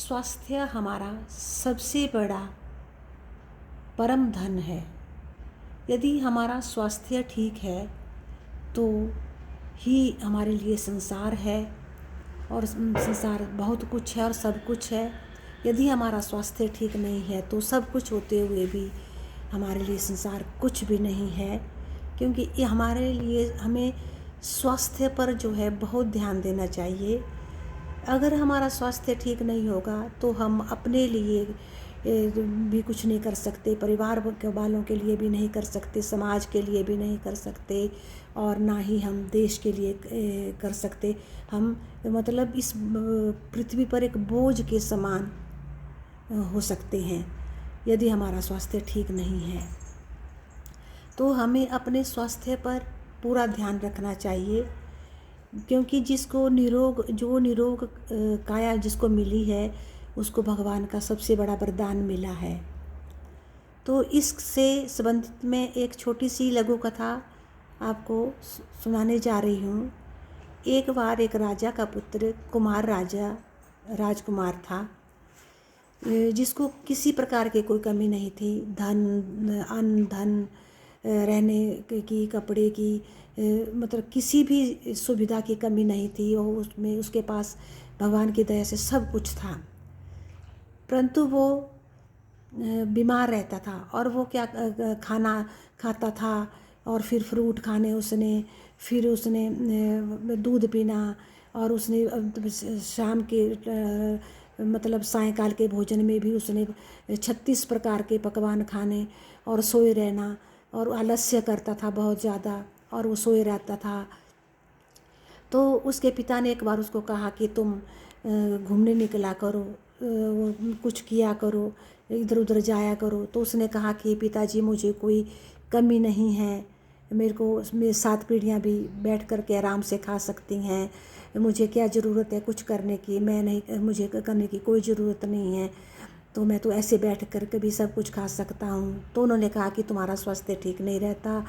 स्वास्थ्य हमारा सबसे बड़ा परम धन है। यदि हमारा स्वास्थ्य ठीक है तो ही हमारे लिए संसार है, और संसार बहुत कुछ है और सब कुछ है। यदि हमारा स्वास्थ्य ठीक नहीं है तो सब कुछ होते हुए भी हमारे लिए संसार कुछ भी नहीं है, क्योंकि ये हमारे लिए हमें स्वास्थ्य पर जो है बहुत ध्यान देना चाहिए। अगर हमारा स्वास्थ्य ठीक नहीं होगा तो हम अपने लिए भी कुछ नहीं कर सकते, परिवार के वालों के लिए भी नहीं कर सकते, समाज के लिए भी नहीं कर सकते, और ना ही हम देश के लिए कर सकते। हम मतलब इस पृथ्वी पर एक बोझ के समान हो सकते हैं यदि हमारा स्वास्थ्य ठीक नहीं है। तो हमें अपने स्वास्थ्य पर पूरा ध्यान रखना चाहिए, क्योंकि जो निरोग काया जिसको मिली है उसको भगवान का सबसे बड़ा वरदान मिला है। तो इससे संबंधित मैं एक छोटी सी लघु कथा आपको सुनाने जा रही हूँ। एक बार एक राजा का पुत्र राजकुमार था, जिसको किसी प्रकार की कोई कमी नहीं थी। अन्न धन, रहने की, कपड़े की, मतलब किसी भी सुविधा की कमी नहीं थी। और उसमें उसके पास भगवान की दया से सब कुछ था, परंतु वो बीमार रहता था। और वो क्या खाना खाता था, और फिर फ्रूट खाने फिर उसने दूध पीना, और उसने शाम के मतलब सायंकाल के भोजन में भी उसने 36 प्रकार के पकवान खाने, और सोए रहना, और आलस्य करता था बहुत ज़्यादा, और वो सोए रहता था। तो उसके पिता ने एक बार उसको कहा कि तुम घूमने निकला करो, कुछ किया करो, इधर उधर जाया करो। तो उसने कहा कि पिताजी मुझे कोई कमी नहीं है, मेरे 7 पीढ़ियाँ भी बैठ कर के आराम से खा सकती हैं, मुझे क्या ज़रूरत है कुछ करने की, मुझे करने की कोई ज़रूरत नहीं है, तो मैं तो ऐसे बैठ कर के भी सब कुछ खा सकता हूँ। तो उन्होंने कहा कि तुम्हारा स्वास्थ्य ठीक नहीं रहता,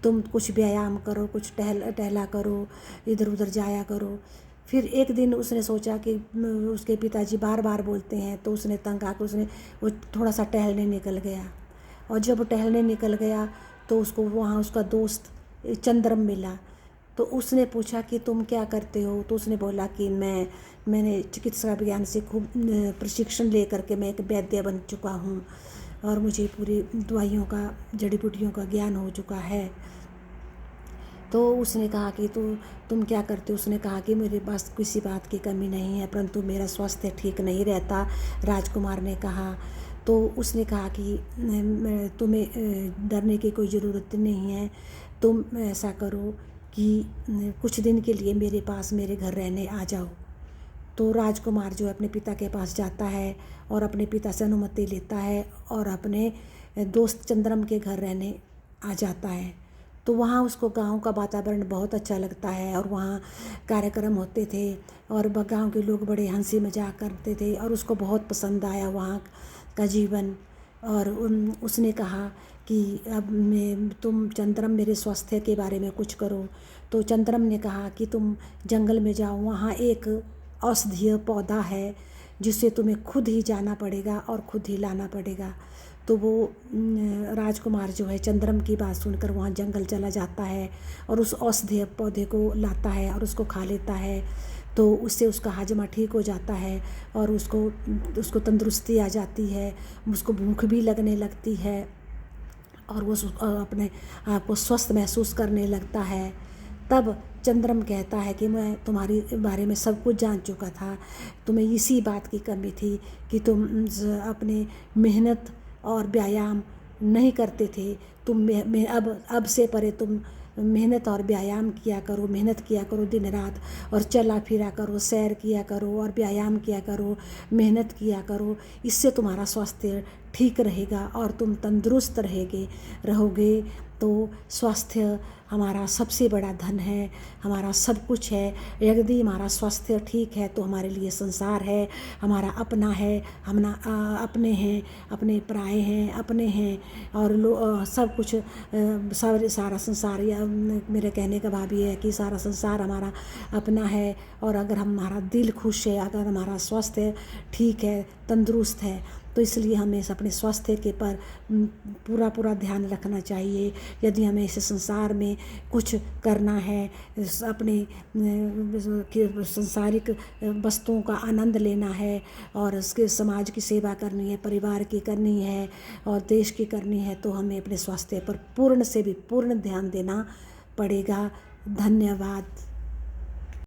तुम कुछ व्यायाम करो, कुछ टहला करो, इधर उधर जाया करो। फिर एक दिन उसने सोचा कि उसके पिताजी बार बार बोलते हैं, तो उसने तंग आकर वो थोड़ा सा टहलने निकल गया। और जब वो टहलने निकल गया तो उसको वहाँ उसका दोस्त चंद्रम मिला। तो उसने पूछा कि तुम क्या करते हो? तो उसने बोला कि मैंने चिकित्सा विज्ञान से खूब प्रशिक्षण ले करके मैं एक वैद्य बन चुका हूँ, और मुझे पूरी दवाइयों का, जड़ी बूटियों का ज्ञान हो चुका है। तो उसने कहा कि तुम क्या करते हो? उसने कहा कि मेरे पास किसी बात की कमी नहीं है, परंतु मेरा स्वास्थ्य ठीक नहीं रहता। राजकुमार ने कहा। तो उसने कहा कि तुम्हें डरने की कोई ज़रूरत नहीं है, तुम ऐसा करो कि कुछ दिन के लिए मेरे पास मेरे घर रहने आ जाओ। तो राजकुमार जो है अपने पिता के पास जाता है, और अपने पिता से अनुमति लेता है, और अपने दोस्त चंद्रम के घर रहने आ जाता है। तो वहाँ उसको गांव का वातावरण बहुत अच्छा लगता है, और वहाँ कार्यक्रम होते थे, और गांव के लोग बड़े हंसी मजाक करते थे, और उसको बहुत पसंद आया वहाँ का जीवन। और उसने कहा कि अब तुम चंद्रम मेरे स्वास्थ्य के बारे में कुछ करो। तो चंद्रम ने कहा कि तुम जंगल में जाओ, वहाँ एक औषधीय पौधा है जिसे तुम्हें खुद ही जाना पड़ेगा और खुद ही लाना पड़ेगा। तो वो राजकुमार जो है चंद्रम की बात सुनकर वहाँ जंगल चला जाता है, और उस औषधीय पौधे को लाता है और उसको खा लेता है। तो उससे उसका हाजमा ठीक हो जाता है, और उसको तंदुरुस्ती आ जाती है, उसको भूख भी लगने लगती है, और वो अपने आप को स्वस्थ महसूस करने लगता है। तब चंद्रम कहता है कि मैं तुम्हारे बारे में सब कुछ जान चुका था, तुम्हें इसी बात की कमी थी कि तुम अपने मेहनत और व्यायाम नहीं करते थे। तुम अब से परे तुम मेहनत और व्यायाम किया करो, मेहनत किया करो दिन रात, और चला फिरा करो, सैर किया करो, और व्यायाम किया करो, मेहनत किया करो। इससे तुम्हारा स्वास्थ्य ठीक रहेगा और तुम तंदुरुस्त रहोगे। तो स्वास्थ्य हमारा सबसे बड़ा धन है, हमारा सब कुछ है। यदि हमारा स्वास्थ्य ठीक है तो हमारे लिए संसार है, हमारा अपना है, अपने हैं, अपने पराए हैं, अपने हैं, और सब कुछ सारा संसार, या मेरे कहने का भाव ये है कि सारा संसार हमारा अपना है। और अगर हमारा दिल खुश है, अगर हमारा स्वास्थ्य ठीक है, तंदुरुस्त है, तो इसलिए हमें अपने स्वास्थ्य के पर पूरा ध्यान रखना चाहिए। यदि हमें इस संसार में कुछ करना है, अपने संसारिक वस्तुओं का आनंद लेना है, और उसके समाज की सेवा करनी है, परिवार की करनी है, और देश की करनी है, तो हमें अपने स्वास्थ्य पर पूर्ण से भी पूर्ण ध्यान देना पड़ेगा। धन्यवाद।